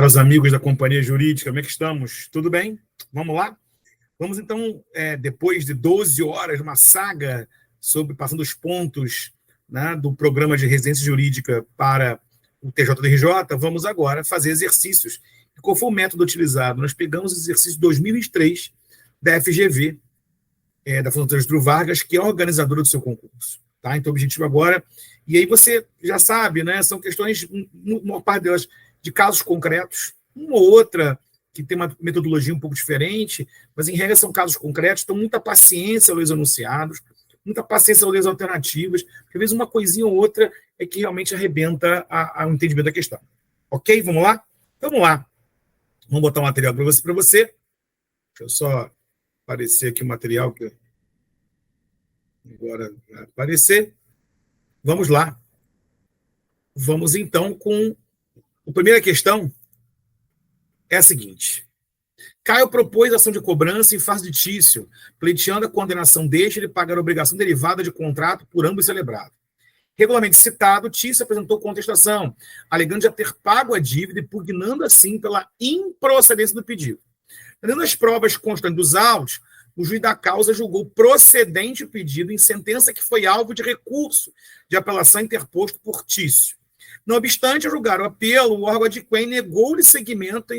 caros amigos da Companhia Jurídica, como é que estamos? Tudo bem? Vamos lá? Vamos, então, depois de 12 horas, uma saga sobre passando os pontos, né, do programa de residência jurídica para o TJDRJ, vamos agora fazer exercícios. E qual foi o método utilizado? Nós pegamos o exercício 2023 da FGV, da Fundação Getúlio Vargas, que é a organizadora do seu concurso. Tá? Então, o objetivo agora... E aí você já sabe, né, são questões, uma parte delas, de casos concretos, uma ou outra que tem uma metodologia um pouco diferente, mas em regra são casos concretos, então muita paciência aos enunciados, muita paciência aos alternativas, porque às vezes uma coisinha ou outra é que realmente arrebenta o entendimento da questão. Ok? Vamos lá? Então, vamos lá. Vamos botar um material para você. Deixa eu só aparecer aqui o material que agora vai aparecer. Vamos lá. Vamos então com a primeira questão. É a seguinte: Caio propôs ação de cobrança em face de Tício, pleiteando a condenação deste de pagar a obrigação derivada de contrato por ambos celebrado. Regularmente citado, Tício apresentou contestação, alegando já ter pago a dívida e pugnando assim pela improcedência do pedido. Tendo as provas constantes dos autos, o juiz da causa julgou procedente o pedido em sentença que foi alvo de recurso de apelação interposto por Tício. Não obstante, ao julgar o apelo, o órgão adquém negou-lhe seguimento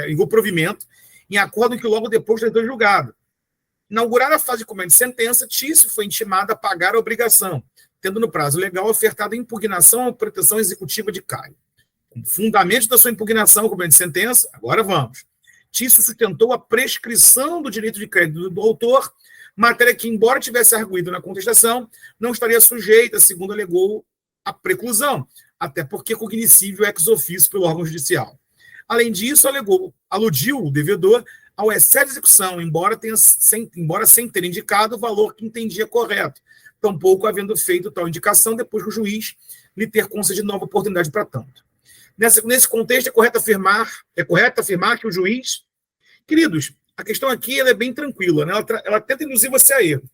negou provimento, em acordo com que logo depois do julgado. Inaugurada a fase de cumprimento de sentença, Tício foi intimado a pagar a obrigação, tendo no prazo legal ofertado a impugnação à proteção executiva de Caio. Como fundamento da sua impugnação ao cumprimento de sentença, agora vamos. Tício sustentou a prescrição do direito de crédito do autor, matéria que, embora tivesse arguído na contestação, não estaria sujeita, segundo alegou, à preclusão, até porque é cognoscível ex officio pelo órgão judicial. Além disso, aludiu o devedor ao excesso de execução, embora sem ter indicado o valor que entendia correto, tampouco havendo feito tal indicação depois que o juiz lhe ter concedido nova oportunidade para tanto. Nesse contexto, é correto afirmar que o juiz... Queridos, a questão aqui ela é bem tranquila, né? Ela tenta induzir você a erro.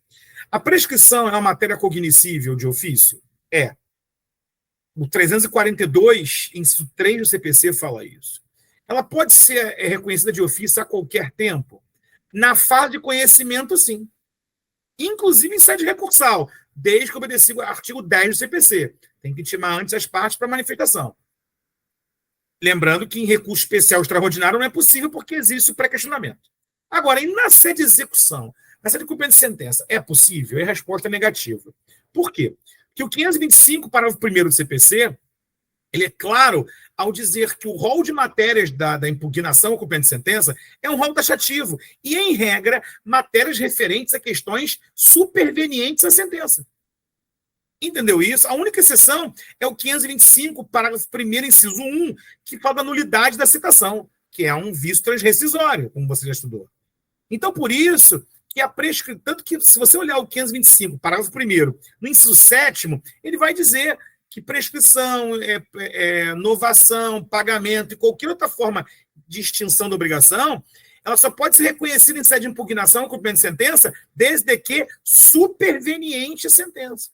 A prescrição é uma matéria cognoscível de ofício? É. O 342, inciso 3 do CPC, fala isso. Ela pode ser reconhecida de ofício a qualquer tempo? Na fase de conhecimento, sim. Inclusive em sede recursal, desde que obedeça o artigo 10 do CPC. Tem que intimar antes as partes para manifestação. Lembrando que em recurso especial extraordinário não é possível porque existe o pré-questionamento. Agora, e na sede de execução, na sede de cumprimento de sentença, é possível? E a resposta é negativa. Por quê? Porque o 525, parágrafo 1º do CPC, ele é claro ao dizer que o rol de matérias da impugnação ao cumprimento de sentença é um rol taxativo e, em regra, matérias referentes a questões supervenientes à sentença. Entendeu isso? A única exceção é o 525, parágrafo 1º, inciso 1, que fala da nulidade da citação, que é um vício transrescisório, como você já estudou. Então, por isso, que a prescrição, tanto que se você olhar o 525, parágrafo 1º, no inciso 7º, ele vai dizer que prescrição, novação, pagamento e qualquer outra forma de extinção da obrigação, ela só pode ser reconhecida em sede de impugnação, cumprimento de sentença, desde que superveniente a sentença.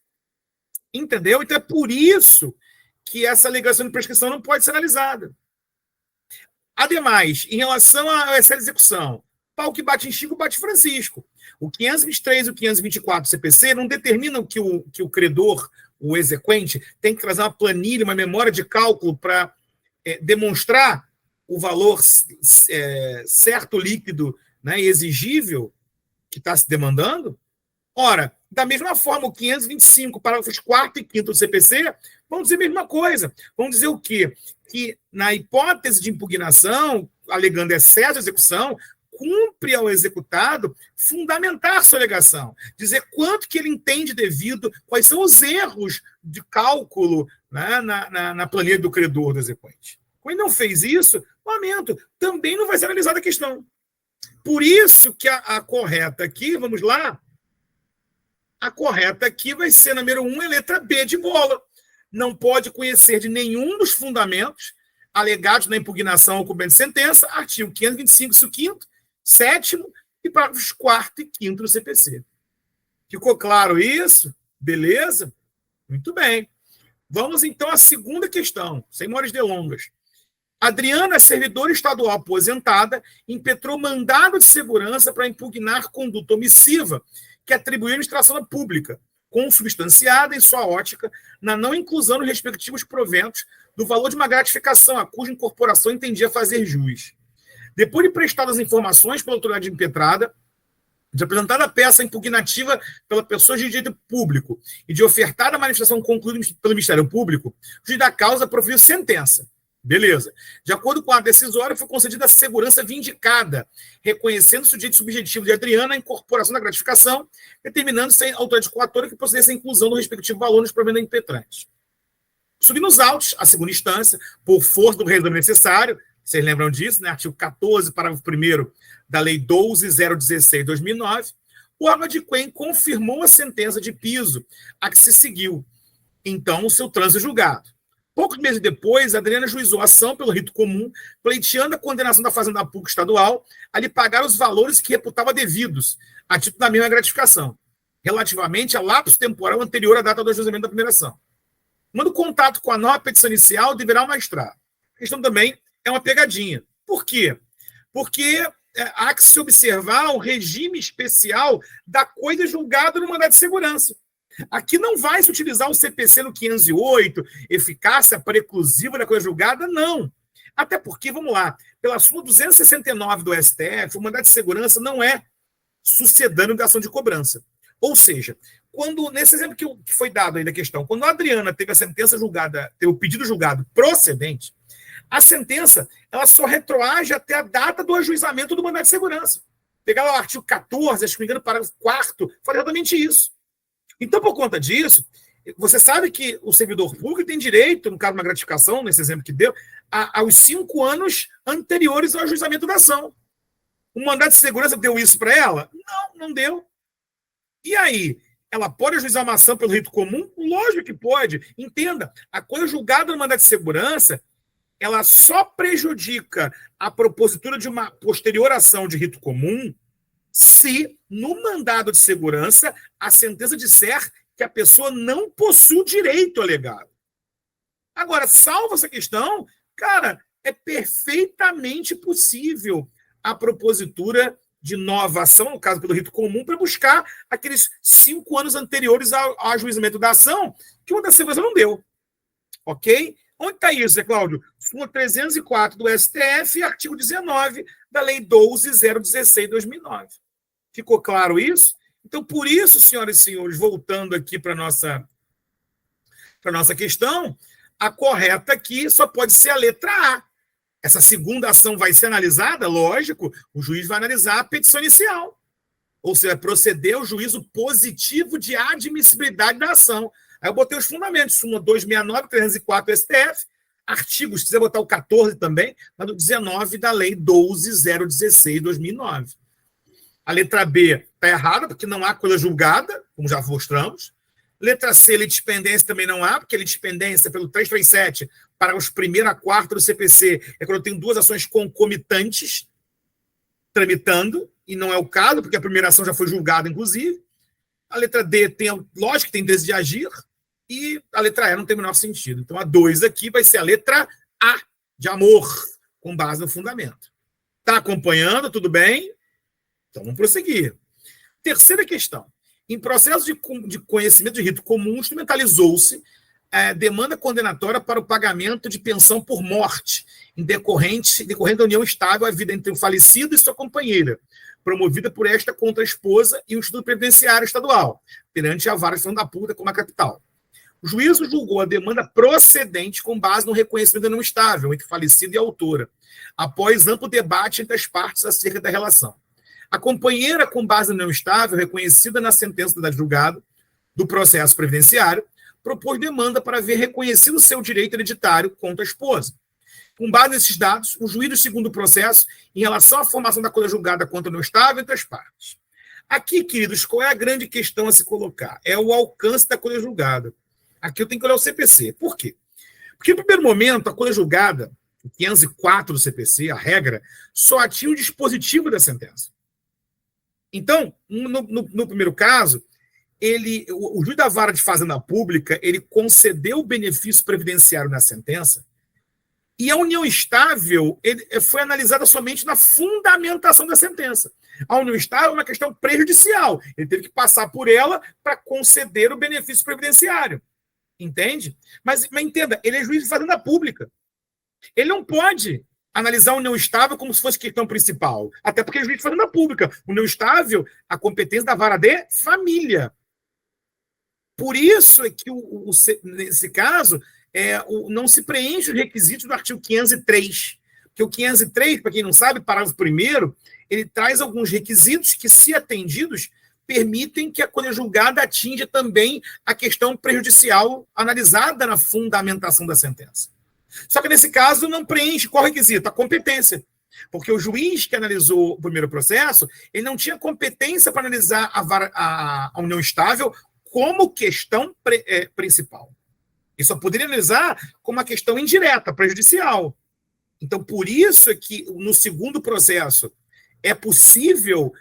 Entendeu? Então é por isso que essa alegação de prescrição não pode ser analisada. Ademais, em relação a essa execução, pau que bate em Chico, bate Francisco. O 523 e o 524 do CPC não determinam que o credor, o exequente, tem que trazer uma planilha, uma memória de cálculo para demonstrar o valor certo, líquido, né, e exigível que está se demandando. Ora, da mesma forma, o 525, parágrafos 4º e 5º do CPC, vão dizer a mesma coisa. Vão dizer o quê? Que, na hipótese de impugnação, alegando excesso de execução, cumpre ao executado fundamentar sua alegação, dizer quanto que ele entende devido, quais são os erros de cálculo, né, na planilha do credor do exequente. Quando ele não fez isso, lamento, também não vai ser analisada a questão. Por isso que a correta aqui, vamos lá, a correta aqui vai ser, número 1, a letra B de bola. Não pode conhecer de nenhum dos fundamentos alegados na impugnação ao cumprimento de sentença, artigo 525, inciso 5º, 7º e parágrafos 4º e 5º do CPC. Ficou claro isso? Beleza? Muito bem. Vamos, então, à segunda questão, sem maiores delongas. Adriana é servidora estadual aposentada, impetrou mandado de segurança para impugnar conduta omissiva que atribuiu à administração pública, consubstanciada em sua ótica na não inclusão nos respectivos proventos do valor de uma gratificação a cuja incorporação entendia fazer jus. Depois de prestadas informações pela autoridade impetrada, de apresentada a peça impugnativa pela pessoa de direito público e de ofertada a manifestação concluída pelo Ministério Público, o juiz da causa proferiu sentença. Beleza. De acordo com a decisória, foi concedida a segurança vindicada, reconhecendo-se o direito subjetivo de Adriana à incorporação da gratificação, determinando-se a autoridade coatora que procedesse a inclusão do respectivo valor nos proventos impetrantes. Subindo os autos, a segunda instância, por força do resumo necessário, vocês lembram disso, né? Artigo 14, parágrafo 1º da Lei 12.016 de 2009, o órgão de Quen confirmou a sentença de piso a que se seguiu, então, o seu trânsito julgado. Poucos meses depois, a Adriana juizou a ação pelo rito comum, pleiteando a condenação da Fazenda Pública Estadual a lhe pagar os valores que reputava devidos, a título da mesma gratificação, relativamente a lapso temporal anterior à data do ajuizamento da primeira ação. Manda contato com a nova petição inicial, deverá o magistrado. A questão também é uma pegadinha. Por quê? Porque há que se observar o regime especial da coisa julgada no mandado de segurança. Aqui não vai se utilizar o CPC no 508, eficácia preclusiva da coisa julgada, não. Até porque, vamos lá, pela súmula 269 do STF, o mandado de segurança não é sucedâneo da ação de cobrança. Ou seja, quando, nesse exemplo que foi dado aí da questão, quando a Adriana teve a sentença julgada, teve o pedido julgado procedente, a sentença ela só retroage até a data do ajuizamento do mandado de segurança. Pegar lá o artigo 14, acho que me engano, parágrafo 4º, fala exatamente isso. Então, por conta disso, você sabe que o servidor público tem direito, no caso de uma gratificação, nesse exemplo que deu, aos 5 anos anteriores ao ajuizamento da ação. O mandado de segurança deu isso para ela? Não deu. E aí, ela pode ajuizar uma ação pelo rito comum? Lógico que pode. Entenda, a coisa julgada no mandado de segurança, ela só prejudica a propositura de uma posterior ação de rito comum se, no mandado de segurança, a sentença disser que a pessoa não possui o direito alegado. Agora, salvo essa questão, cara, é perfeitamente possível a propositura de nova ação, no caso pelo rito comum, para buscar aqueles 5 anos anteriores ao ajuizamento da ação, que o mandado de segurança não deu. Ok? Onde está isso, Zé Cláudio? Súmula 304 do STF, artigo 19 da Lei 12.016 de 2009. Ficou claro isso? Então, por isso, senhoras e senhores, voltando aqui para a nossa questão, a correta aqui só pode ser a letra A. Essa segunda ação vai ser analisada, lógico, o juiz vai analisar a petição inicial. Ou seja, vai proceder ao juízo positivo de admissibilidade da ação. Aí eu botei os fundamentos, súmula 269, 304 do STF, artigos, se quiser botar o 14 também, mas do 19 da Lei 12.016 de 2009. A letra B está errada, porque não há coisa julgada, como já mostramos. Letra C, litispendência também não há, porque litispendência, pelo 337, para os 1º a 4º do CPC, é quando eu tenho 2 ações concomitantes tramitando, e não é o caso, porque a primeira ação já foi julgada, inclusive. A letra D, lógico que tem desejo de agir, e a letra E não tem o menor sentido. Então, a 2 aqui vai ser a letra A, de amor, com base no fundamento. Está acompanhando? Tudo bem? Então, vamos prosseguir. Terceira questão. Em processo de conhecimento de rito comum, instrumentalizou-se a demanda condenatória para o pagamento de pensão por morte, decorrente da união estável à vida entre o falecido e sua companheira, promovida por esta contra a esposa e o Instituto Previdenciário Estadual, perante a Vara de Fazenda Pública como a capital. O juízo julgou a demanda procedente com base no reconhecimento da união estável entre falecido e a autora, após amplo debate entre as partes acerca da relação. A companheira, com base na união estável, reconhecida na sentença da julgada do processo previdenciário, propôs demanda para ver reconhecido seu direito hereditário contra a esposa. Com base nesses dados, o juiz do segundo processo, em relação à formação da coisa julgada contra a união estável entre as partes. Aqui, queridos, qual é a grande questão a se colocar? É o alcance da coisa julgada. Aqui eu tenho que olhar o CPC. Por quê? Porque, no primeiro momento, a coisa julgada, 504 do CPC, a regra, só atinge o dispositivo da sentença. Então, no primeiro caso, o juiz da Vara de Fazenda Pública ele concedeu o benefício previdenciário na sentença E a união estável foi analisada somente na fundamentação da sentença. A união estável é uma questão prejudicial. Ele teve que passar por ela para conceder o benefício previdenciário. Entende? Mas entenda, ele é juiz de fazenda pública. Ele não pode analisar a união estável como se fosse questão principal. Até porque é juiz de fazenda pública. União estável, a competência da vara de família. Por isso é que, nesse caso, não se preenche os requisitos do artigo 503. Porque o 503, para quem não sabe, parágrafo 1º, ele traz alguns requisitos que, se atendidos, permitem que a coisa julgada atinja também a questão prejudicial analisada na fundamentação da sentença. Só que, nesse caso, não preenche qual requisito? A competência. Porque o juiz que analisou o primeiro processo, ele não tinha competência para analisar a união estável como questão principal. Ele só poderia analisar como uma questão indireta, prejudicial. Então, por isso é que, no segundo processo, é possível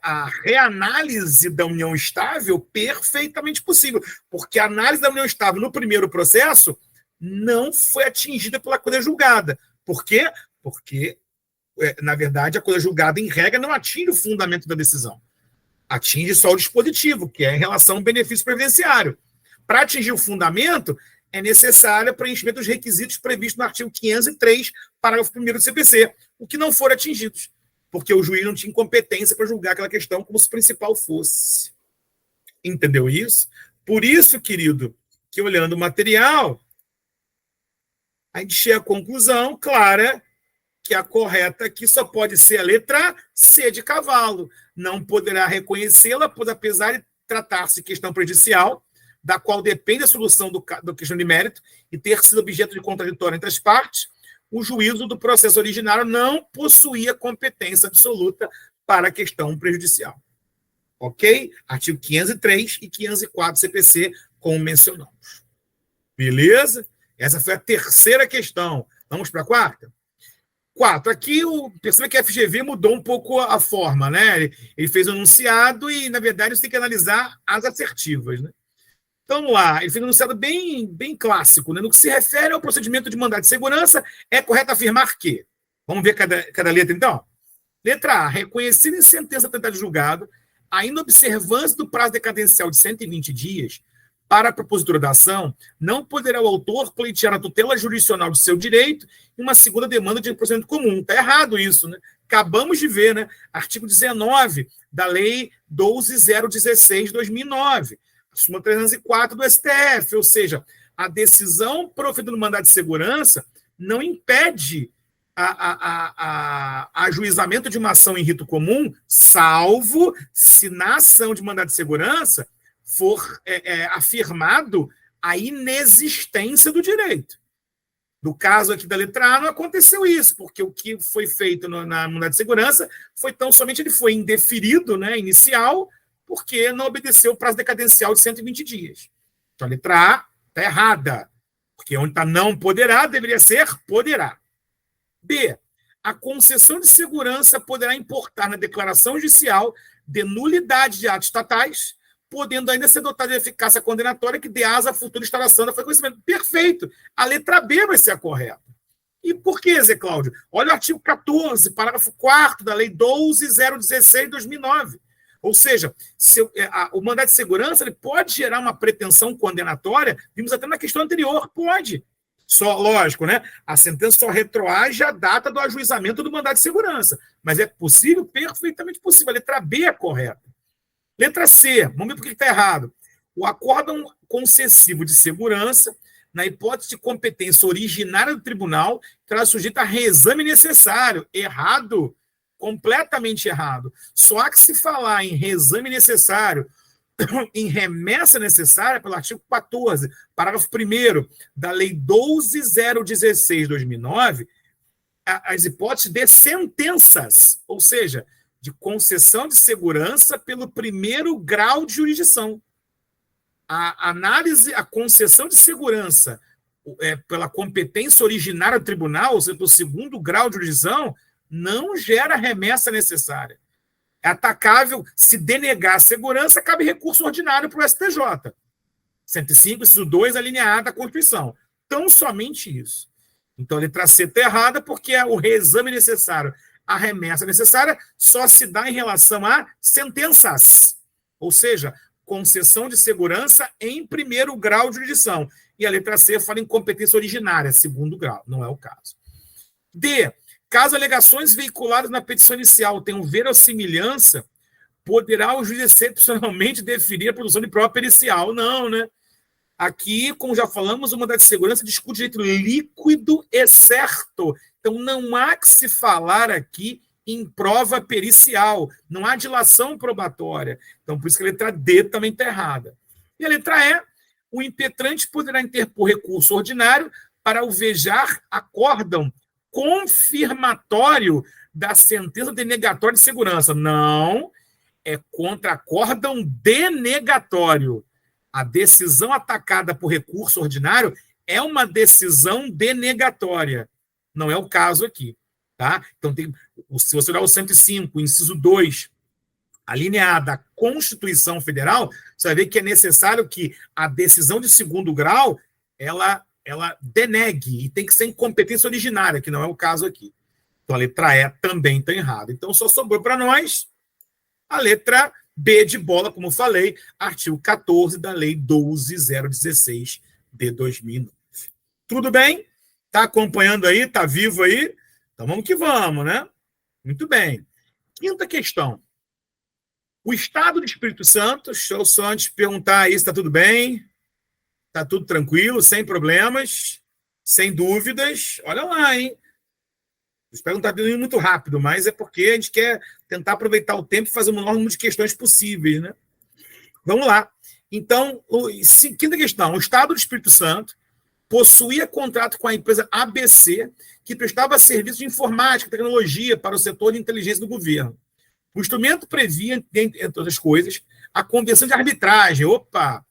a reanálise da união estável, perfeitamente possível, porque a análise da união estável no primeiro processo não foi atingida pela coisa julgada. Por quê? Porque, na verdade, a coisa julgada, em regra, não atinge o fundamento da decisão. Atinge só o dispositivo, que é em relação ao benefício previdenciário. Para atingir o fundamento, é necessário o preenchimento dos requisitos previstos no artigo 503, parágrafo 1º do CPC, o que não foram atingidos, porque o juiz não tinha competência para julgar aquela questão como se principal fosse. Entendeu isso? Por isso, querido, que olhando o material, a gente chega à conclusão clara que a correta aqui só pode ser a letra C de cavalo. Não poderá reconhecê-la, pois, apesar de tratar-se de questão prejudicial, da qual depende a solução da questão de mérito e ter sido objeto de contraditório entre as partes, o juízo do processo originário não possuía competência absoluta para a questão prejudicial. Ok? Artigo 503 e 504 CPC, como mencionamos. Beleza? Essa foi a terceira questão. Vamos para a quarta? 4. Aqui, perceba que a FGV mudou um pouco a forma, né? Ele fez um enunciado e, na verdade, você tem que analisar as assertivas, né? Então, vamos lá. Ele fez um enunciado bem clássico, né? No que se refere ao procedimento de mandado de segurança, é correto afirmar que... Vamos ver cada letra, então? Letra A. Reconhecido em sentença tentada de julgado, a inobservância do prazo decadencial de 120 dias para a propositura da ação, não poderá o autor pleitear a tutela jurisdicional de seu direito em uma segunda demanda de procedimento comum. Está errado isso, né? Acabamos de ver, né? Artigo 19 da Lei 12.016 de 2009, a súmula 304 do STF, ou seja, a decisão proferida no mandado de segurança não impede ajuizamento de uma ação em rito comum, salvo se na ação de mandado de segurança for afirmado a inexistência do direito. No caso aqui da letra A, não aconteceu isso, porque o que foi feito na mandado de segurança foi tão somente ele foi indeferido, né, inicial, porque não obedeceu o prazo decadencial de 120 dias. Então a letra A está errada, porque onde está não poderá, deveria ser poderá. B. A concessão de segurança poderá importar na declaração judicial de nulidade de atos estatais, podendo ainda ser dotada de eficácia condenatória que dê asa à futura instalação da reconhecimento. Perfeito. A letra B vai ser a correta. E por que, Zé Cláudio? Olha o artigo 14, parágrafo 4º da Lei 12.016 de 2009. Ou seja, o mandado de segurança ele pode gerar uma pretensão condenatória, vimos até na questão anterior, pode. Só, lógico, né? A sentença só retroage a data do ajuizamento do mandado de segurança. Mas é possível? Perfeitamente possível. A letra B é correta. Letra C, vamos ver por que está errado. O acórdão concessivo de segurança, na hipótese de competência originária do tribunal, será sujeito a reexame necessário. Errado. Completamente errado. Só há que se falar em reexame necessário, em remessa necessária, pelo artigo 14, parágrafo 1º da Lei 12.016 de 2009, as hipóteses de sentenças, ou seja, de concessão de segurança pelo primeiro grau de jurisdição. A análise, a concessão de segurança pela competência originária do tribunal, ou seja, pelo segundo grau de jurisdição, não gera remessa necessária. É atacável, se denegar a segurança, cabe recurso ordinário para o STJ. 105, inciso 2, a linha A da Constituição. Tão somente isso. Então, a letra C está errada porque o reexame necessário, a remessa necessária, só se dá em relação a sentenças, ou seja, concessão de segurança em primeiro grau de jurisdição. E a letra C fala em competência originária, segundo grau, não é o caso. D. Caso alegações veiculadas na petição inicial tenham verossimilhança, poderá o juiz excepcionalmente deferir a produção de prova pericial. Não, né? Aqui, como já falamos, o mandado de segurança discute direito líquido e certo. Então, não há que se falar aqui em prova pericial. Não há dilação probatória. Então, por isso que a letra D também está errada. E a letra E, o impetrante poderá interpor recurso ordinário para alvejar acórdão confirmatório da sentença denegatória de segurança. Não, é contra acórdão denegatório. A decisão atacada por recurso ordinário é uma decisão denegatória. Não é o caso aqui. Tá? Então, se você olhar o 105, inciso 2, alineada à Constituição Federal, você vai ver que é necessário que a decisão de segundo grau ela denegue, e tem que ser em competência originária, que não é o caso aqui. Então, a letra E também está errada. Então, só sobrou para nós a letra B de bola, como falei, artigo 14 da Lei 12.016 de 2009. Tudo bem? Está acompanhando aí? Está vivo aí? Então vamos que vamos, né? Muito bem. Quinta questão. O Estado do Espírito Santo, deixa eu só antes perguntar aí se está tudo bem, está tudo tranquilo, sem problemas, sem dúvidas. Olha lá, hein? Espero não estar indo muito rápido, mas é porque a gente quer tentar aproveitar o tempo e fazer o menor número de questões possíveis, né? Vamos lá. Então, quinta questão. O Estado do Espírito Santo possuía contrato com a empresa ABC, que prestava serviço de informática e tecnologia para o setor de inteligência do governo. O instrumento previa, entre outras coisas, a convenção de arbitragem. Opa!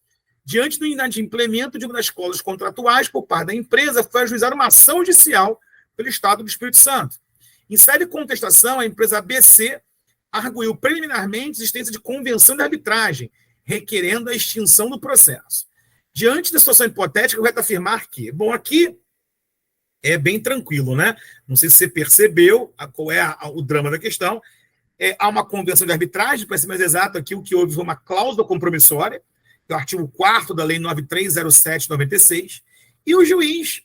Diante do inadimplemento de uma das cláusulas contratuais por parte da empresa, foi ajuizar uma ação judicial pelo Estado do Espírito Santo. Em série de contestação, a empresa ABC arguiu preliminarmente a existência de convenção de arbitragem, requerendo a extinção do processo. Diante da situação hipotética, vai afirmar que, bom, aqui é bem tranquilo, né? Não sei se você percebeu qual é o drama da questão. Há uma convenção de arbitragem, para ser mais exato, aqui o que houve foi uma cláusula compromissória, que é o artigo 4º da Lei 9307/96, e o juiz,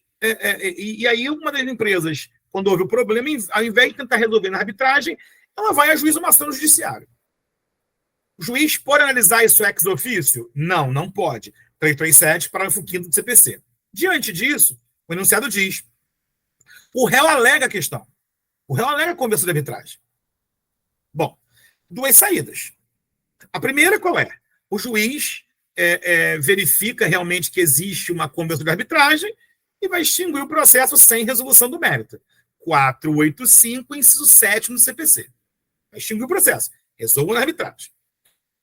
e aí uma das empresas, quando houve o problema, ao invés de tentar resolver na arbitragem, ela vai a juízo uma ação judiciária. O juiz pode analisar isso ex officio? Não, não pode. 337, parágrafo 5º do CPC. Diante disso, o enunciado diz: o réu alega a questão. O réu alega a convenção de arbitragem. Bom, duas saídas. A primeira qual é? O juiz verifica realmente que existe uma convenção de arbitragem e vai extinguir o processo sem resolução do mérito. 485, inciso 7 no CPC. Vai extinguir o processo. Resolva na arbitragem.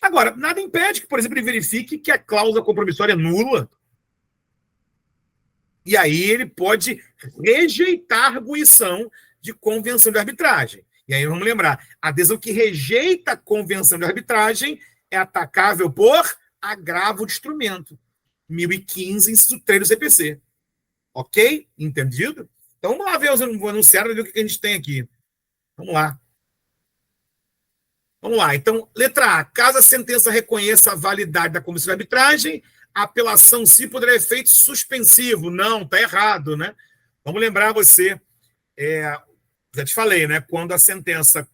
Agora, nada impede que, por exemplo, ele verifique que a cláusula compromissória é nula. E aí ele pode rejeitar a arguição de convenção de arbitragem. E aí vamos lembrar, a adesão que rejeita a convenção de arbitragem é atacável por agravo de instrumento. 1015, inciso 3 do CPC. Ok? Entendido? Então vamos lá ver os enunciados, ver o que a gente tem aqui. Vamos lá. Vamos lá. Então, letra A. Caso a sentença reconheça a validade da comissão de arbitragem, a apelação se poderá efeito suspensivo. Não, está errado, né? Vamos lembrar você, já te falei, né? Quando a sentença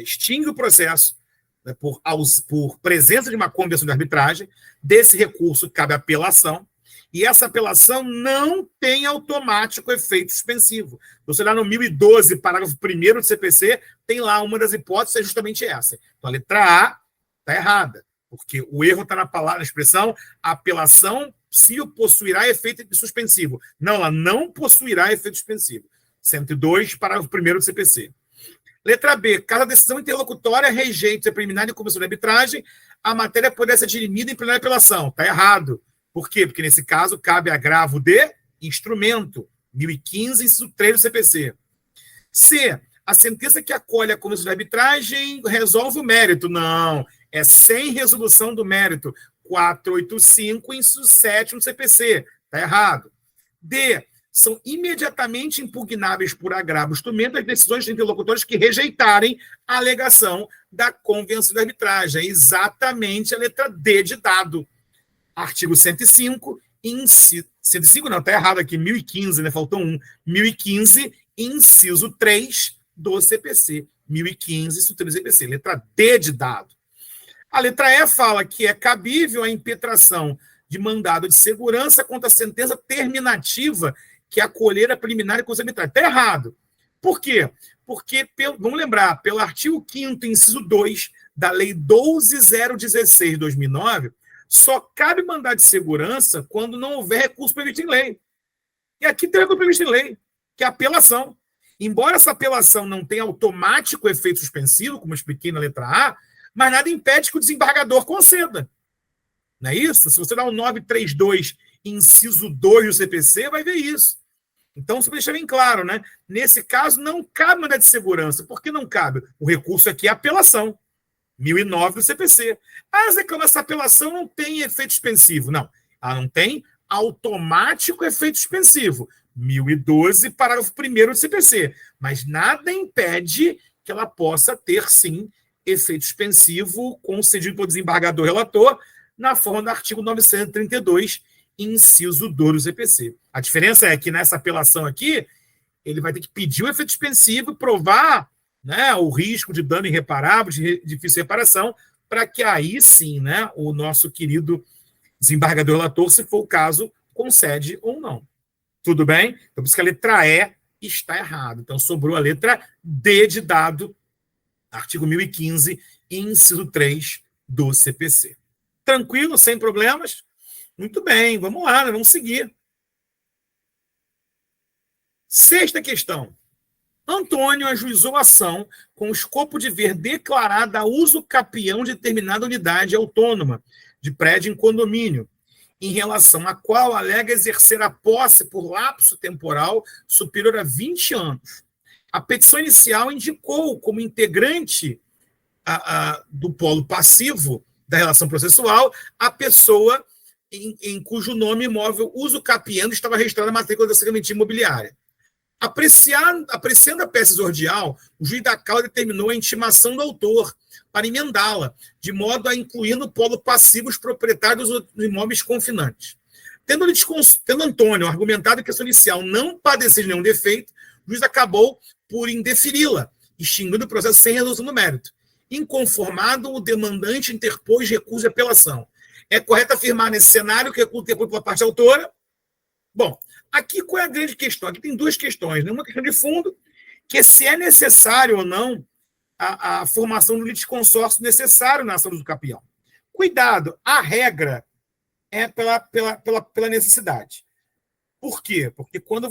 extingue o processo, né, por presença de uma convenção de arbitragem, desse recurso cabe apelação, e essa apelação não tem automático efeito suspensivo. Você lá no 1012, parágrafo 1º do CPC, tem lá uma das hipóteses, é justamente essa. Então, a letra A está errada, porque o erro está na palavra, na expressão, a apelação se possuirá efeito suspensivo. Não, ela não possuirá efeito suspensivo. 102, parágrafo 1º do CPC. Letra B. Caso a decisão interlocutória rejeite a preliminar de comissão de arbitragem, a matéria poderá ser dirimida em plenária apelação. Está errado. Por quê? Porque, nesse caso, cabe agravo de instrumento. 1015, inciso 3 do CPC. C. A sentença que acolhe a comissão de arbitragem resolve o mérito. Não. É sem resolução do mérito. 485, inciso 7 do CPC. Está errado. D. são imediatamente impugnáveis por agravo instrumento as decisões de interlocutores que rejeitarem a alegação da convenção de arbitragem. É exatamente a letra D de dado. Artigo 105, 105 não, está errado aqui, 1015, né? Faltou um. 1015, inciso 3 do CPC. 1015, inciso 3 do CPC. Letra D de dado. A letra E fala que é cabível a impetração de mandado de segurança contra a sentença terminativa que acolher a preliminar e conselho arbitrário. Está errado. Por quê? Porque, vamos lembrar, pelo artigo 5º, inciso 2 da Lei 12.016 de 2009, só cabe mandado de segurança quando não houver recurso previsto em lei. E aqui tem recurso previsto em lei, que é a apelação. Embora essa apelação não tenha automático efeito suspensivo, como eu expliquei na letra A, mas nada impede que o desembargador conceda. Não é isso? Se você dá o 932, inciso 2 do CPC, vai ver isso. Então, só para deixar bem claro, né? Nesse caso, não cabe mandado de segurança. Por que não cabe? O recurso aqui é apelação. 1009 do CPC. Mas é que essa apelação não tem efeito suspensivo. Não. Ela não tem automático efeito suspensivo. 1012, parágrafo 1º do CPC. Mas nada impede que ela possa ter, sim, efeito suspensivo concedido pelo desembargador relator na forma do artigo 932, inciso 2 do CPC. A diferença é que nessa apelação aqui, ele vai ter que pedir o efeito suspensivo e provar, né, o risco de dano irreparável, de difícil reparação, para que aí sim, né, o nosso querido desembargador relator, se for o caso, concede ou não. Tudo bem? Então, por isso que a letra E está errada. Então, sobrou a letra D de dado, artigo 1015, inciso 3 do CPC. Tranquilo, sem problemas? Muito bem, vamos lá, né? Vamos seguir. Sexta questão. Antônio ajuizou ação com o escopo de ver declarada uso capião de determinada unidade autônoma de prédio em condomínio, em relação à qual alega exercer a posse por lapso temporal superior a 20 anos. A petição inicial indicou como integrante do polo passivo da relação processual a pessoa em cujo nome imóvel uso capiendo estava registrada na matrícula da Secretaria Imobiliária. Apreciando a peça exordial, o juiz da causa determinou a intimação do autor para emendá-la, de modo a incluir no polo passivo os proprietários dos imóveis confinantes. Tendo Antônio argumentado que a questão inicial não padecia de nenhum defeito, o juiz acabou por indeferi-la, extinguindo o processo sem resolução do mérito. Inconformado, o demandante interpôs recurso de apelação. É correto afirmar nesse cenário que o recurso interpôs pela parte autora? Bom, aqui qual é a grande questão? Aqui tem duas questões, né? Uma questão de fundo, que é se é necessário ou não a formação do litisconsórcio necessário na ação do capião. Cuidado, a regra é pela necessidade. Por quê? Porque quando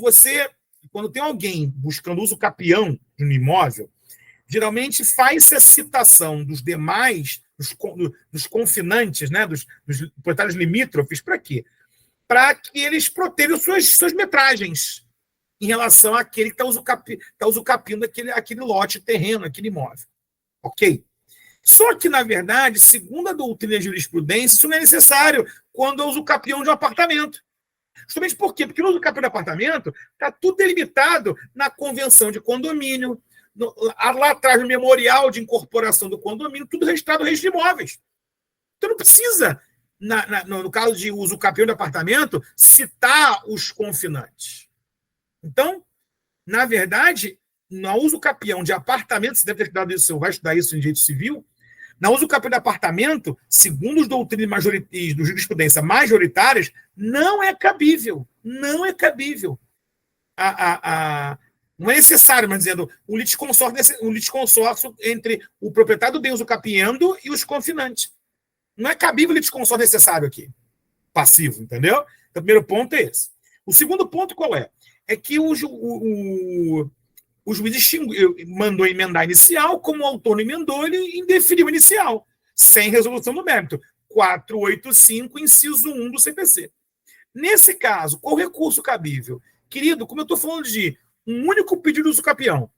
tem alguém buscando uso capião de um imóvel, geralmente faz-se a citação dos demais, dos confinantes, né, dos proprietários limítrofes, para quê? Para que eles protejam suas metragens em relação àquele que está usucapindo aquele lote terreno, aquele imóvel. Ok? Só que, na verdade, segundo a doutrina de jurisprudência, isso não é necessário quando eu uso o capião de um apartamento. Justamente por quê? Porque no uso capião de apartamento está tudo delimitado na convenção de condomínio, lá atrás no memorial de incorporação do condomínio, tudo registrado no registro de imóveis. Então não precisa, no caso de uso capião de apartamento, citar os confinantes. Então, na verdade, no uso capião de apartamento, você deve ter estudado isso, você vai estudar isso em direito civil, no uso capião de apartamento, segundo as doutrinas de jurisprudência majoritárias, não é cabível. Não é cabível. Não é necessário, mas dizendo, um litisconsórcio entre o proprietário do bem usucapiendo e os confinantes. Não é cabível o litisconsórcio necessário aqui. Passivo, entendeu? Então, o primeiro ponto é esse. O segundo ponto qual é? É que o juiz mandou emendar inicial, como o autor não emendou, ele indeferiu inicial, sem resolução do mérito. 485, inciso 1 do CPC. Nesse caso, qual o recurso cabível? Querido, como eu estou falando de um único pedido do usucapião,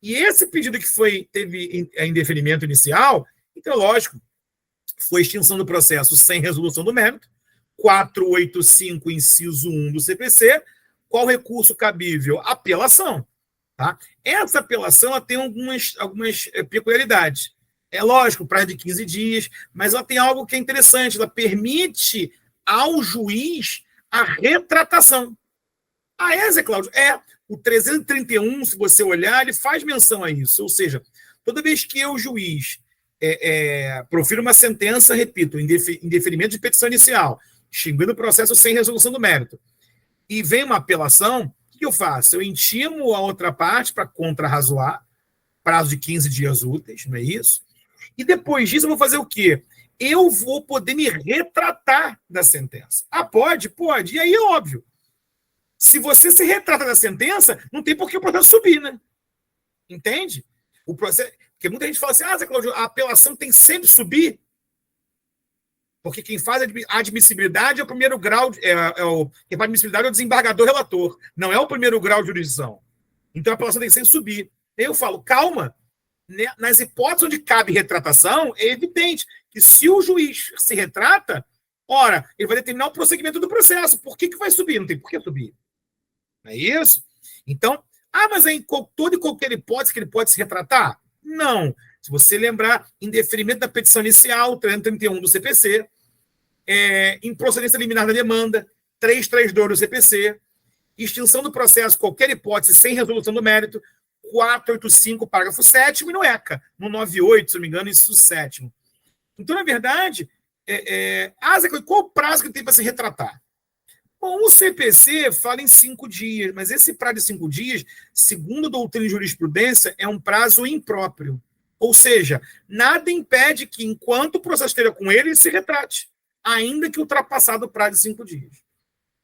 e esse pedido que teve indeferimento inicial, então, lógico, foi extinção do processo sem resolução do mérito, 485, inciso 1 do CPC, Qual recurso cabível? Apelação. Tá? Essa apelação ela tem algumas peculiaridades. É lógico, prazo de 15 dias, mas ela tem algo que é interessante. Ela permite ao juiz a retratação. Zé Cláudio, o 331, se você olhar, ele faz menção a isso. Ou seja, toda vez que o juiz profere uma sentença, repito, em deferimento de petição inicial, extinguindo o processo sem resolução do mérito, e vem uma apelação, o que eu faço? Eu intimo a outra parte para contrarrazoar, prazo de 15 dias úteis, não é isso? E depois disso eu vou fazer o quê? Eu vou poder me retratar da sentença. Pode? Pode. E aí é óbvio. Se você se retrata da sentença, não tem por que o processo subir, né? Entende? O processo... Porque muita gente fala assim, Zé Cláudio, a apelação tem sempre que subir. Porque quem faz a admissibilidade é o primeiro grau, quem faz a admissibilidade é o desembargador relator, não é o primeiro grau de jurisdição. Então a apelação tem que sempre subir. Eu falo, calma, né? Nas hipóteses onde cabe retratação, é evidente que se o juiz se retrata, ora, ele vai determinar o prosseguimento do processo. Por que vai subir? Não tem por que subir. Não é isso? Então, mas em toda e qualquer hipótese que ele pode se retratar? Não. Se você lembrar, em deferimento da petição inicial, 331 do CPC, em procedência liminar da demanda, 332 do CPC, extinção do processo, qualquer hipótese sem resolução do mérito, 485, parágrafo 7º, e no ECA, no 98, se não me engano, isso 7º. Então, na verdade, qual o prazo que tem para se retratar? Bom, o CPC fala em 5 dias, mas esse prazo de 5 dias, segundo a doutrina e jurisprudência, é um prazo impróprio. Ou seja, nada impede que, enquanto o processo esteja com ele se retrate, ainda que ultrapassado o prazo de 5 dias.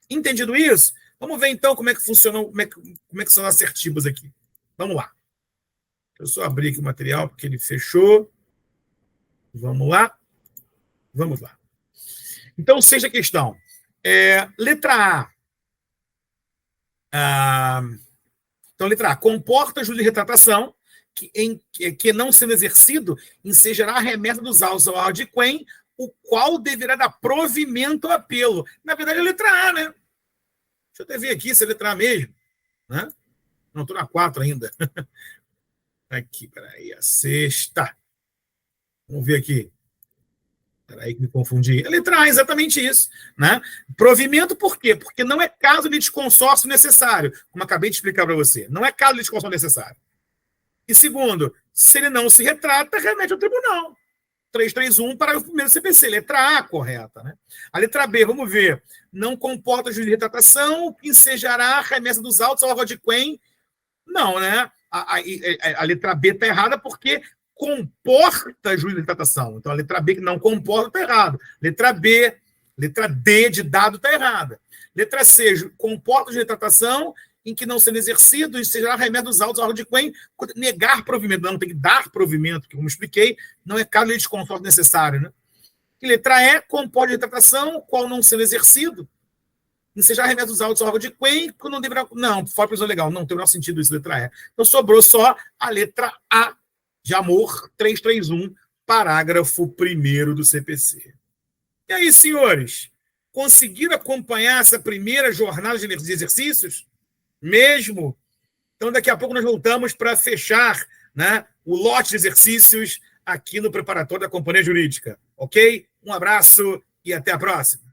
Entendido isso? Vamos ver, então, como é que funcionam, como é que são as assertivas aqui. Vamos lá. Eu só abri aqui o material, porque ele fechou. Vamos lá. Vamos lá. Então, seja a questão. Letra A. Então, letra A. Comporta juízo de retratação que não sendo exercido, ensejará a remessa dos autos ao adquém, o qual deverá dar provimento ao apelo. Na verdade, é a letra A, né? Deixa eu até ver aqui se é letra A mesmo. Né? Não, estou na 4 ainda. Aqui, peraí, a 6ª. Vamos ver aqui. Peraí que me confundi. A letra A é exatamente isso. Né? Provimento por quê? Porque não é caso de litisconsórcio necessário, como acabei de explicar para você. Não é caso de litisconsórcio necessário. E segundo, se ele não se retrata, remete ao tribunal. 331, parágrafo 1º do CPC. Letra A, correta. Né? A letra B, vamos ver. Não comporta juízo de retratação, que ensejará a remessa dos autos ao órgão adquém. Não, né? A letra B está errada porque comporta juízo de retratação. Então, a letra B que não comporta está errada. Letra D de dado está errada. Letra C, comporta juízo de retratação em que não sendo exercido, e será remessa dos autos ao órgão adquém, negar provimento. Não, tem que dar provimento, que como expliquei, não é caso de desconforto necessário. Né? E letra E, comporta de retratação, qual não sendo exercido, ensejar remessa dos autos ao órgão adquém, não deverá... Não, fora prisão legal, não tem o menor sentido isso, letra E. Então sobrou só a letra A, de amor, 331, parágrafo 1º do CPC. E aí, senhores, conseguiram acompanhar essa primeira jornada de exercícios? Mesmo? Então, daqui a pouco nós voltamos para fechar, né, o lote de exercícios aqui no preparatório da Companhia Jurídica. Ok? Um abraço e até a próxima.